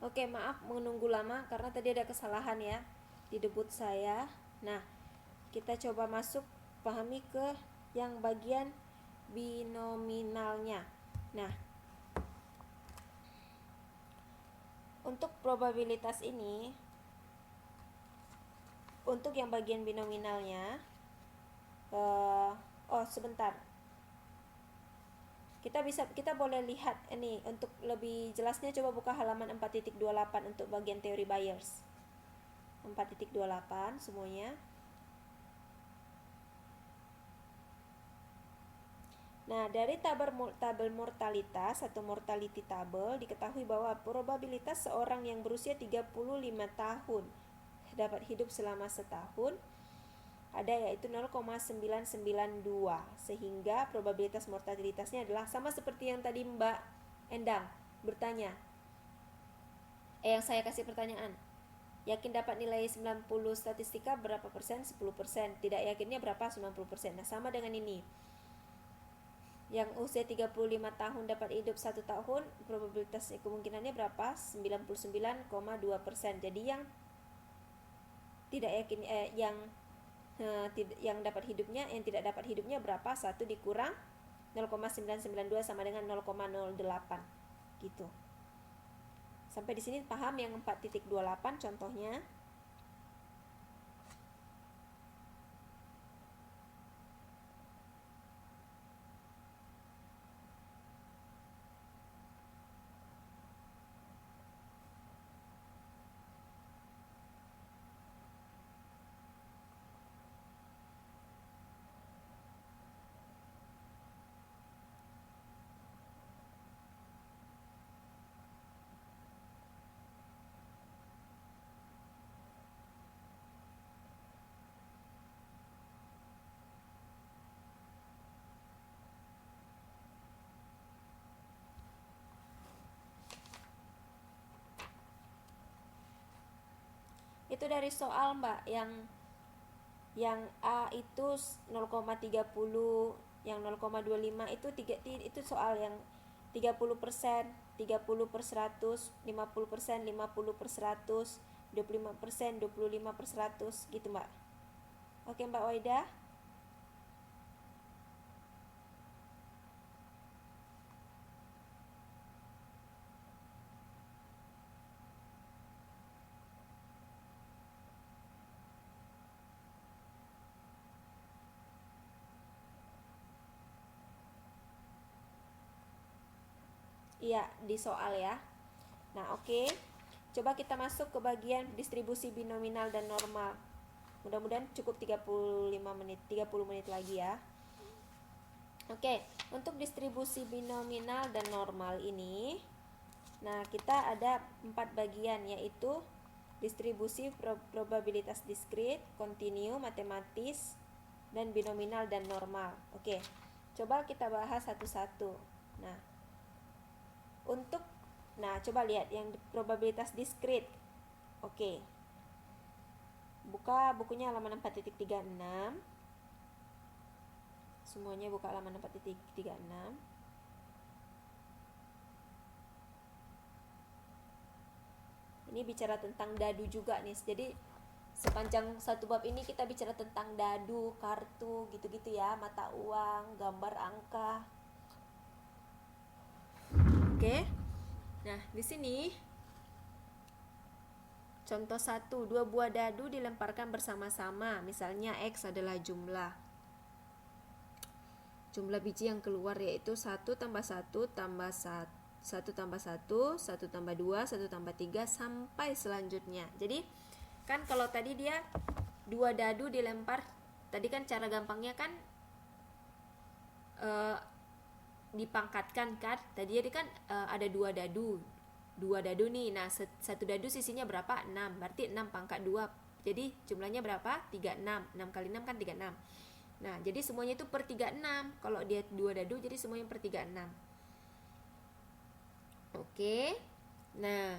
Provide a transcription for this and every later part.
Oke, maaf menunggu lama karena tadi ada kesalahan ya di debut saya. Nah, kita coba masuk pahami ke yang bagian binominalnya. Nah, untuk probabilitas ini, untuk yang bagian binominalnya, oh sebentar, kita boleh lihat ini untuk lebih jelasnya. Coba buka halaman 4.28 untuk bagian teori Bayes. 4.28 semuanya. Nah, dari tabel mortalitas atau mortality table diketahui bahwa probabilitas seorang yang berusia 35 tahun dapat hidup selama setahun ada yaitu 0,992, sehingga probabilitas mortalitasnya adalah sama seperti yang tadi Mbak Endang bertanya. Yang saya kasih pertanyaan. Yakin dapat nilai 90 statistika berapa persen? 10%. Tidak yakinnya berapa? 90%. Nah, sama dengan ini. Yang usia 35 tahun dapat hidup 1 tahun, probabilitas kemungkinannya berapa? 99,2%. Jadi yang tidak yakin yang dapat hidupnya, yang tidak dapat hidupnya berapa? 1 dikurang 0,992 sama dengan 0,08 gitu. Sampai di sini paham yang 4.28 contohnya? Itu dari soal Mbak, yang A itu 0,30, yang 0,25 itu soal yang 30%, 30/100, 50%, 50/100, 25%, 25/100 gitu Mbak. Oke Mbak Waida. Iya, di soal ya. Nah, oke. Coba kita masuk ke bagian distribusi binominal dan normal. Mudah-mudahan cukup 30 menit lagi ya. Oke, untuk distribusi binominal dan normal ini, nah kita ada 4 bagian, yaitu distribusi probabilitas diskrit, kontinu, matematis, dan binominal dan normal. Oke, coba kita bahas satu-satu. Nah, coba lihat yang probabilitas diskrit. Oke. Buka bukunya halaman 4.36. Semuanya buka halaman 4.36. Ini bicara tentang dadu juga nih. Jadi sepanjang satu bab ini kita bicara tentang dadu, kartu, gitu-gitu ya, mata uang, gambar angka. Oke. Nah, di sini contoh 1, 2 buah dadu dilemparkan bersama-sama. Misalnya X adalah jumlah biji yang keluar, yaitu 1 tambah 1 tambah 1 tambah 1, 1 tambah 2, 1 tambah 3, sampai selanjutnya. Jadi kan kalau tadi dia 2 dadu dilempar, tadi kan cara gampangnya kan dipangkatkan kan. Tadi kan ada 2 dadu nih. Nah, satu dadu sisinya berapa? 6. Berarti 6 pangkat 2. Jadi jumlahnya berapa? 36. 6 kali 6 kan 36. Nah, jadi semuanya itu per 36. Kalau dia 2 dadu, jadi semuanya per 36. Oke. Nah,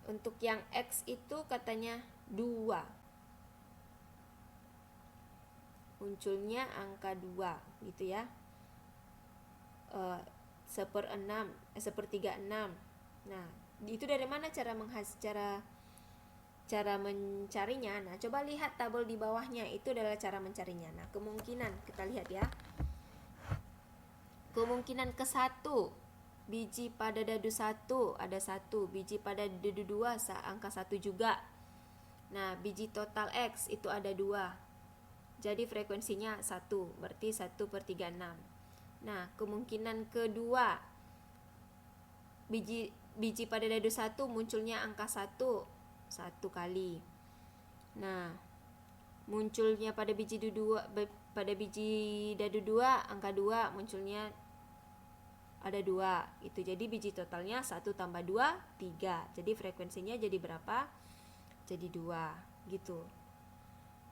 untuk yang X itu katanya 2. Munculnya angka 2 gitu ya. 1/6, 1/36. Nah, Itu dari mana cara mencarinya? Nah, coba lihat tabel di bawahnya, itu adalah cara mencarinya. Nah, kemungkinan kita lihat ya. Kemungkinan ke 1, biji pada dadu 1 ada 1, biji pada dadu 2 angka 1 juga. Nah, biji total X itu ada 2. Jadi frekuensinya 1, berarti 1/36. Nah, kemungkinan kedua, biji pada dadu 1 munculnya angka 1 kali. Nah, munculnya pada biji dadu 2 angka 2 munculnya ada 2. Itu jadi biji totalnya 1 tambah 2 3. Jadi frekuensinya jadi berapa? Jadi 2 gitu.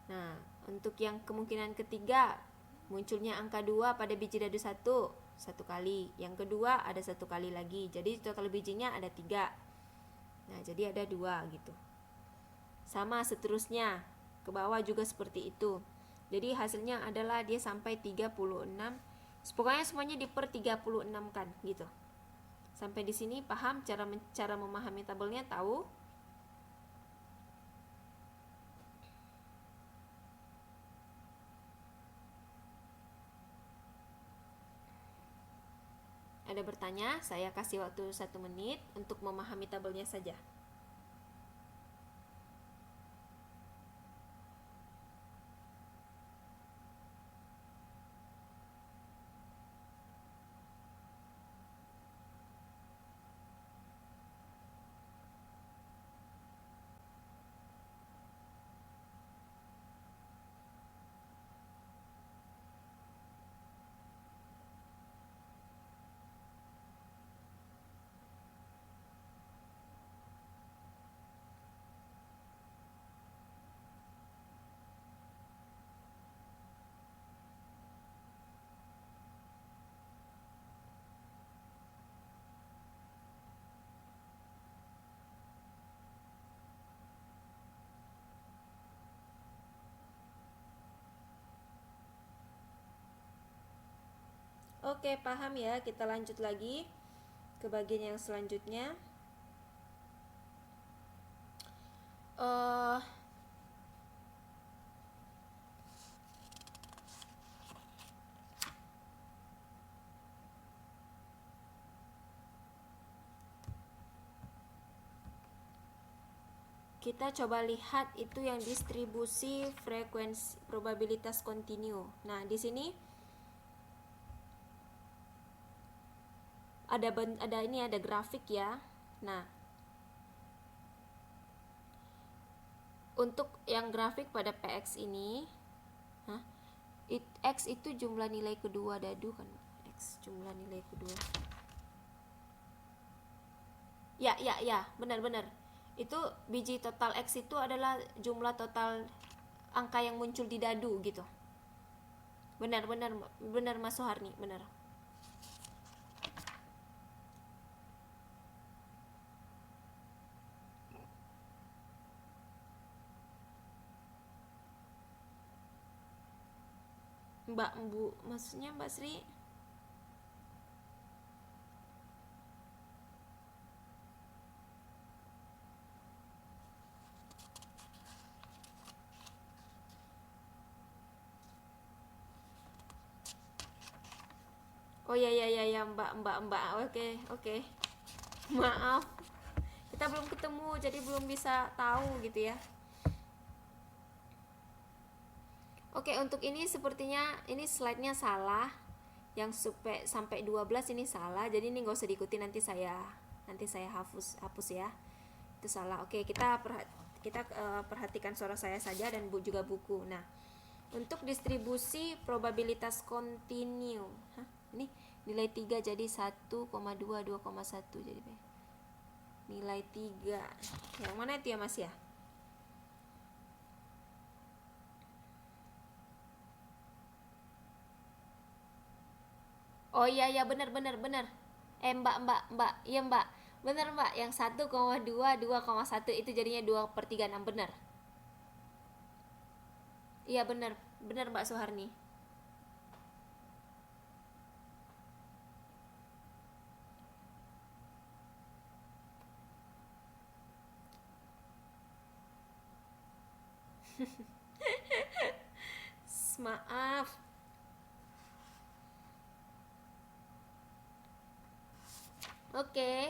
Nah, untuk yang kemungkinan ketiga, munculnya angka 2 pada biji dadu 1 kali. Yang kedua ada 1 kali lagi. Jadi total bijinya ada 3. Nah, jadi ada 2 gitu. Sama seterusnya, ke bawah juga seperti itu. Jadi hasilnya adalah dia sampai 36. Pokoknya semuanya diper 36 kan gitu. Sampai di sini paham cara memahami tabelnya, tahu? Ada bertanya? Saya kasih waktu 1 menit untuk memahami tabelnya saja. Oke, paham ya. Kita lanjut lagi ke bagian yang selanjutnya. Kita coba lihat itu yang distribusi frekuensi probabilitas kontinu. Nah, di sini ada grafik ya. Nah, untuk yang grafik pada PX ini, X itu jumlah nilai kedua dadu kan? X jumlah nilai kedua. Ya, benar. Itu biji total X itu adalah jumlah total angka yang muncul di dadu gitu. Benar Mas Suharni, benar. Maksudnya Mbak Sri? Oh ya Mbak. Oke. Maaf. Kita belum ketemu jadi belum bisa tahu gitu ya. Oke, untuk ini sepertinya ini slide-nya salah. Yang sampai 12 ini salah. Jadi ini nggak usah diikuti, nanti saya hapus ya. Itu salah. Oke, kita perhatikan suara saya saja dan juga buku. Nah, untuk distribusi probabilitas kontinu. Ini nilai 3 jadi 1,2 2,1 jadi nilai 3. Yang mana itu ya Mas ya? Oh iya benar. Mbak. Iya Mbak. Benar Mbak, yang 1,2 2,1 itu jadinya 2/36 benar. Iya benar Mbak Suharni. Maaf. Oke.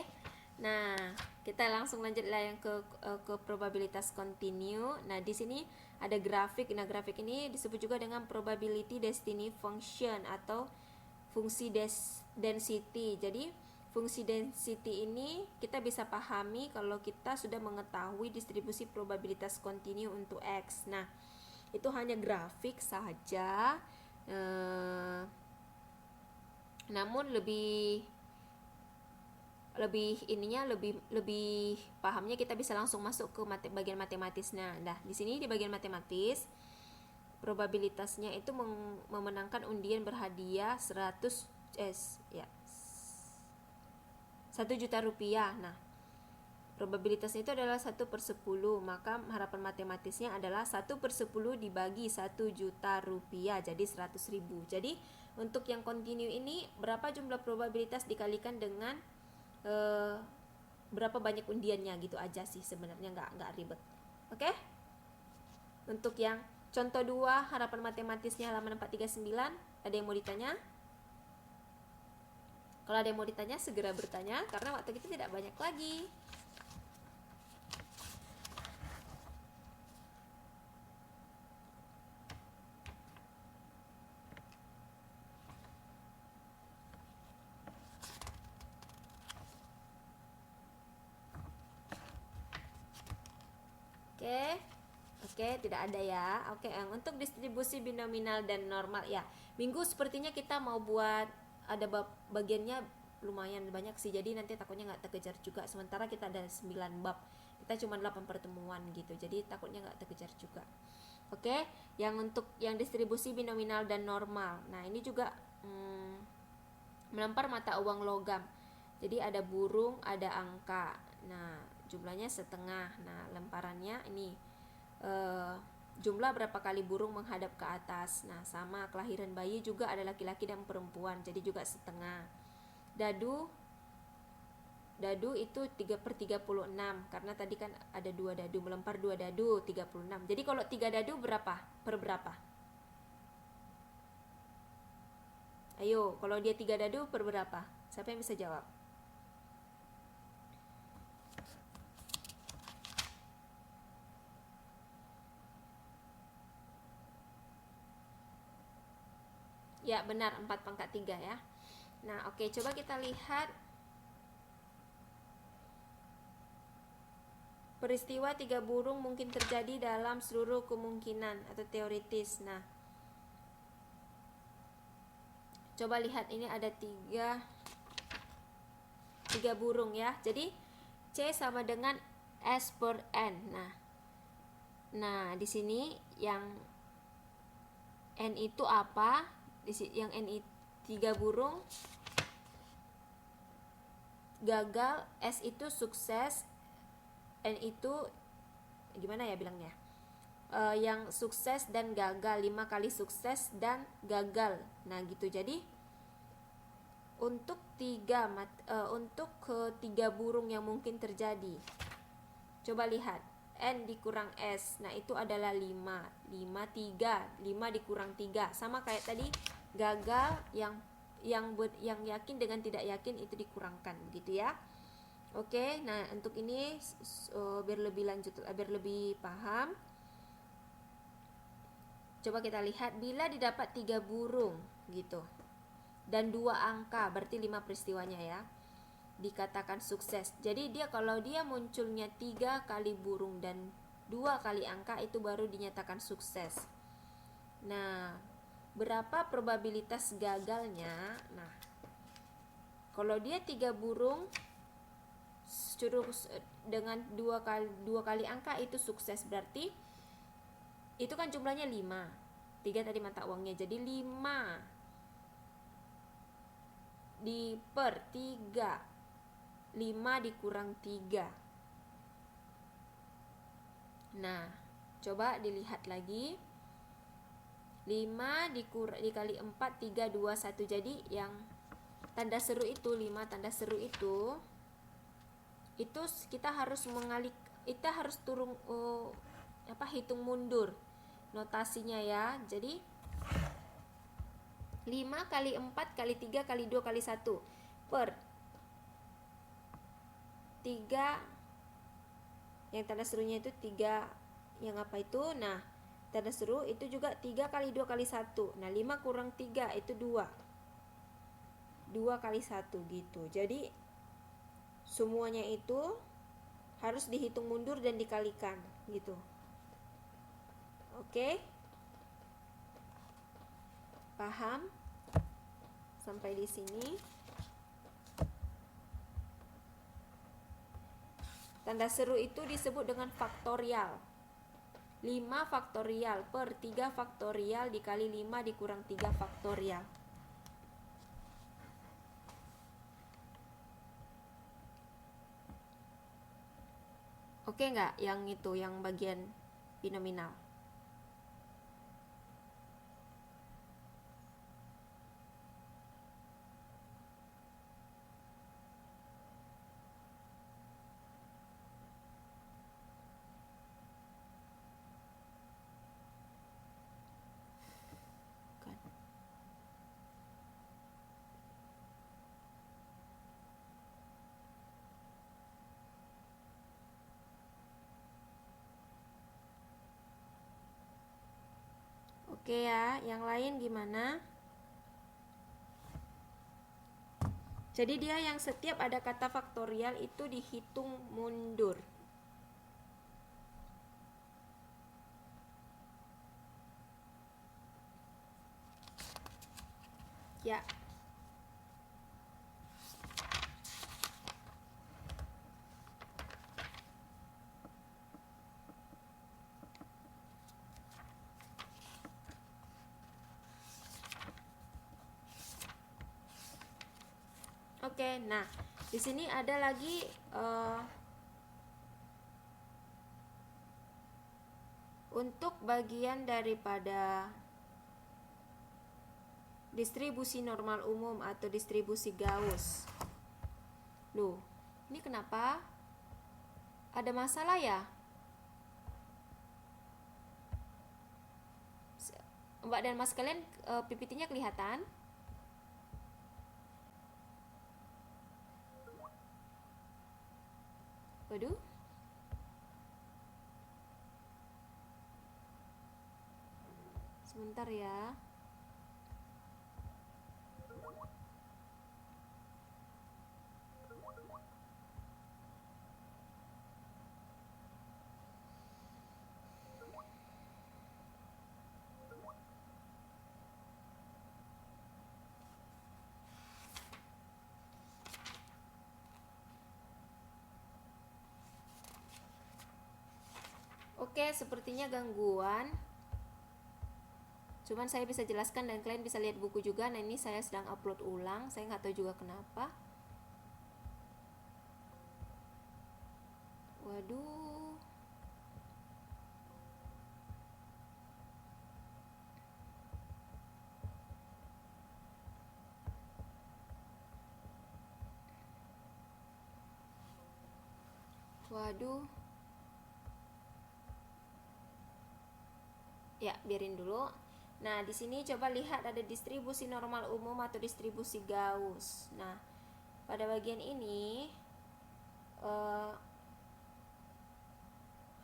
Nah, kita langsung lanjut lah yang ke probabilitas continue. Nah, di sini ada grafik. Nah, grafik ini disebut juga dengan probability density function atau fungsi density. Jadi, fungsi density ini kita bisa pahami kalau kita sudah mengetahui distribusi probabilitas continue untuk X. Nah, itu hanya grafik saja, namun lebih pahamnya kita bisa langsung masuk ke bagian matematisnya. Nah, di sini di bagian matematis probabilitasnya itu memenangkan undian berhadiah 100 juta rupiah. Nah, probabilitasnya itu adalah 1/10, maka harapan matematisnya adalah 1/10 dibagi 1 juta rupiah, jadi 100.000. Jadi untuk yang continue ini berapa jumlah probabilitas dikalikan dengan berapa banyak undiannya, gitu aja sih sebenarnya, nggak ribet. Oke? Untuk yang contoh 2 harapan matematisnya halaman 439, ada yang mau ditanya? Kalau ada yang mau ditanya segera bertanya karena waktu kita tidak banyak lagi. Oke, tidak ada ya. Oke, untuk distribusi binominal dan normal ya. Minggu sepertinya kita mau buat ada bagiannya lumayan banyak sih. Jadi nanti takutnya nggak terkejar juga. Sementara kita ada 9 bab. Kita cuma 8 pertemuan gitu. Jadi takutnya nggak terkejar juga. Oke, yang untuk yang distribusi binominal dan normal. Nah, ini juga melempar mata uang logam. Jadi ada burung, ada angka. Nah, jumlahnya setengah. Nah, lemparannya ini jumlah berapa kali burung menghadap ke atas. Nah, sama kelahiran bayi juga ada laki-laki dan perempuan, jadi juga setengah. Dadu itu 3/36 karena tadi kan ada 2 dadu, melempar 2 dadu 36. Jadi kalau 3 dadu berapa? Per berapa? Ayo, kalau dia 3 dadu per berapa? Siapa yang bisa jawab? Ya, benar, 4/3 ya. Nah, oke, coba kita lihat peristiwa 3 burung mungkin terjadi dalam seluruh kemungkinan atau teoritis. Nah, coba lihat ini ada 3 burung ya. Jadi C sama dengan S per N. Nah, di sini yang N itu apa? Yang N 3 burung gagal, S itu sukses, N itu gimana ya bilangnya? Yang sukses dan gagal, 5 kali sukses dan gagal. Nah, gitu. Jadi untuk ketiga burung yang mungkin terjadi, coba lihat N dikurang S. Nah, itu adalah 5 dikurang 3, sama kayak tadi gagal, yang yakin dengan tidak yakin itu dikurangkan, begitu ya. Oke, nah untuk ini biar lebih paham, coba kita lihat bila didapat 3 burung gitu dan 2 angka, berarti 5 peristiwanya ya, dikatakan sukses. Jadi kalau dia munculnya 3 kali burung dan 2 kali angka, itu baru dinyatakan sukses. Nah, berapa probabilitas gagalnya? Nah, kalau dia 3 burung dengan 2 kali angka itu sukses, berarti itu kan jumlahnya 5. 3 tadi mata uangnya, jadi 5 di per 3, 5 dikurang 3. Nah, coba dilihat lagi. 5 dikali 4, 3, 2, 1. Jadi yang tanda seru itu, 5 tanda seru itu kita harus turun hitung mundur notasinya ya. Jadi 5 kali 4 kali 3 kali 2 kali 1 per 3, yang tanda serunya itu 3, yang apa itu? Nah, tanda seru itu juga 3 kali 2 kali 1. Nah, 5 kurang 3 itu 2. 2 kali 1 gitu. Jadi semuanya itu harus dihitung mundur dan dikalikan gitu. Oke? Paham? Sampai di sini. Tanda seru itu disebut dengan faktorial. 5 faktorial per 3 faktorial dikali 5 dikurang 3 faktorial. Oke nggak yang itu, yang bagian binominal? Oke ya, yang lain gimana? Jadi dia yang setiap ada kata faktorial itu dihitung mundur. Ya. Oke, nah di sini ada lagi untuk bagian daripada distribusi normal umum atau distribusi Gauss. Loh, ini kenapa ada masalah ya? Mbak dan Mas kalian PPT-nya kelihatan? Waduh. Sebentar ya. Oke, sepertinya gangguan. Cuman saya bisa jelaskan dan kalian bisa lihat buku juga. Nah, ini saya sedang upload ulang. Saya nggak tahu juga kenapa. Waduh. Waduh. Ya, biarin dulu. Nah, di sini coba lihat ada distribusi normal umum atau distribusi Gauss. Nah, pada bagian ini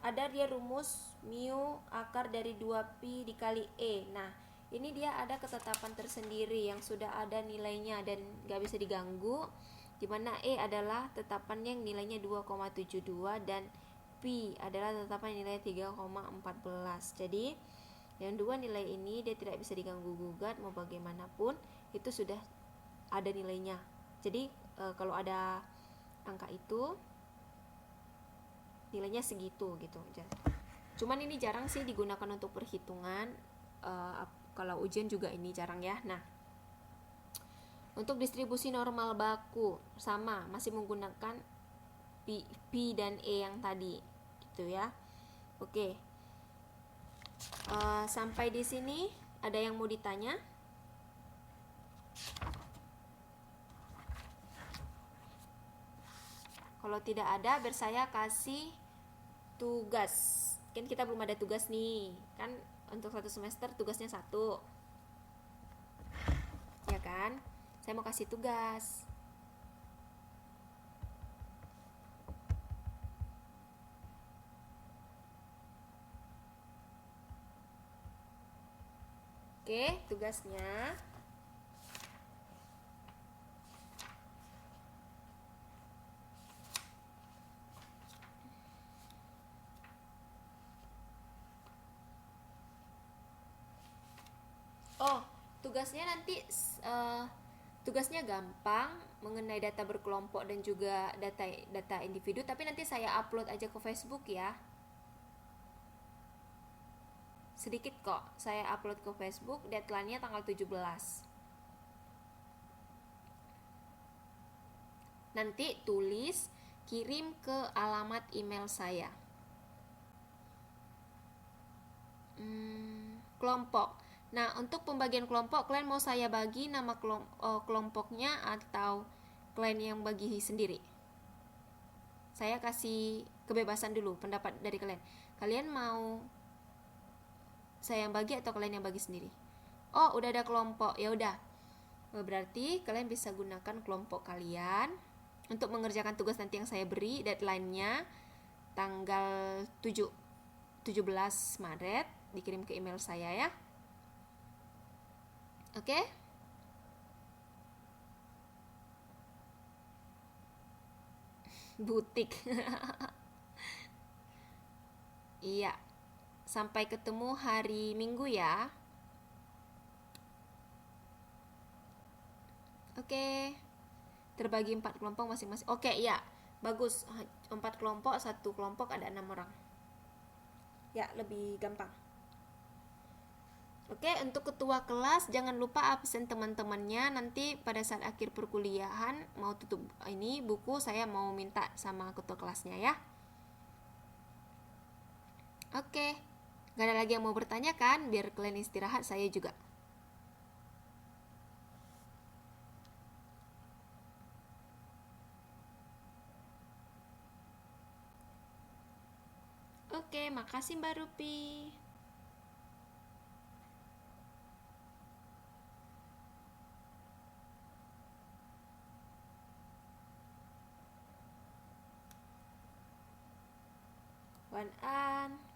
ada dia rumus mu akar dari 2pi dikali E. Nah, ini dia ada ketetapan tersendiri yang sudah ada nilainya dan gak bisa diganggu, dimana E adalah tetapan yang nilainya 2,72 dan Pi adalah tetapan nilai 3,14. Jadi yang dua nilai ini dia tidak bisa diganggu gugat mau bagaimanapun, itu sudah ada nilainya. Jadi kalau ada angka itu nilainya segitu gitu. Cuman ini jarang sih digunakan untuk perhitungan. Kalau ujian juga ini jarang ya. Nah, untuk distribusi normal baku sama, masih menggunakan P dan E yang tadi gitu ya. Oke. Sampai di sini ada yang mau ditanya? Kalau tidak ada, biar saya kasih tugas. kan kita belum ada tugas nih. Kan untuk satu semester tugasnya satu. Ya kan? Saya mau kasih tugas. Oke, tugasnya tugasnya nanti tugasnya gampang mengenai data berkelompok dan juga data individu, tapi nanti saya upload aja ke Facebook ya. Sedikit kok, saya upload ke Facebook, deadline-nya tanggal 17. Nanti tulis, kirim ke alamat email saya. Kelompok. Nah, untuk pembagian kelompok, kalian mau saya bagi nama kelompoknya atau kalian yang bagi sendiri? Saya kasih kebebasan dulu, pendapat dari kalian. Kalian mau saya yang bagi atau kalian yang bagi sendiri? Oh, udah ada kelompok. Ya udah. Berarti kalian bisa gunakan kelompok kalian untuk mengerjakan tugas nanti yang saya beri. Deadline-nya tanggal 17 Maret, dikirim ke email saya ya. Oke? Butik. Iya. Sampai ketemu hari Minggu ya. Oke. Terbagi 4 kelompok masing-masing. Oke, ya. Bagus. 4 kelompok, 1 kelompok ada 6 orang. Ya, lebih gampang. Oke, untuk ketua kelas jangan lupa absen teman-temannya. Nanti pada saat akhir perkuliahan mau tutup ini buku, saya mau minta sama ketua kelasnya ya. Oke. Gak ada lagi yang mau bertanya kan? Biar kalian istirahat, saya juga. Oke, makasih Mbak Rupi. Wan An.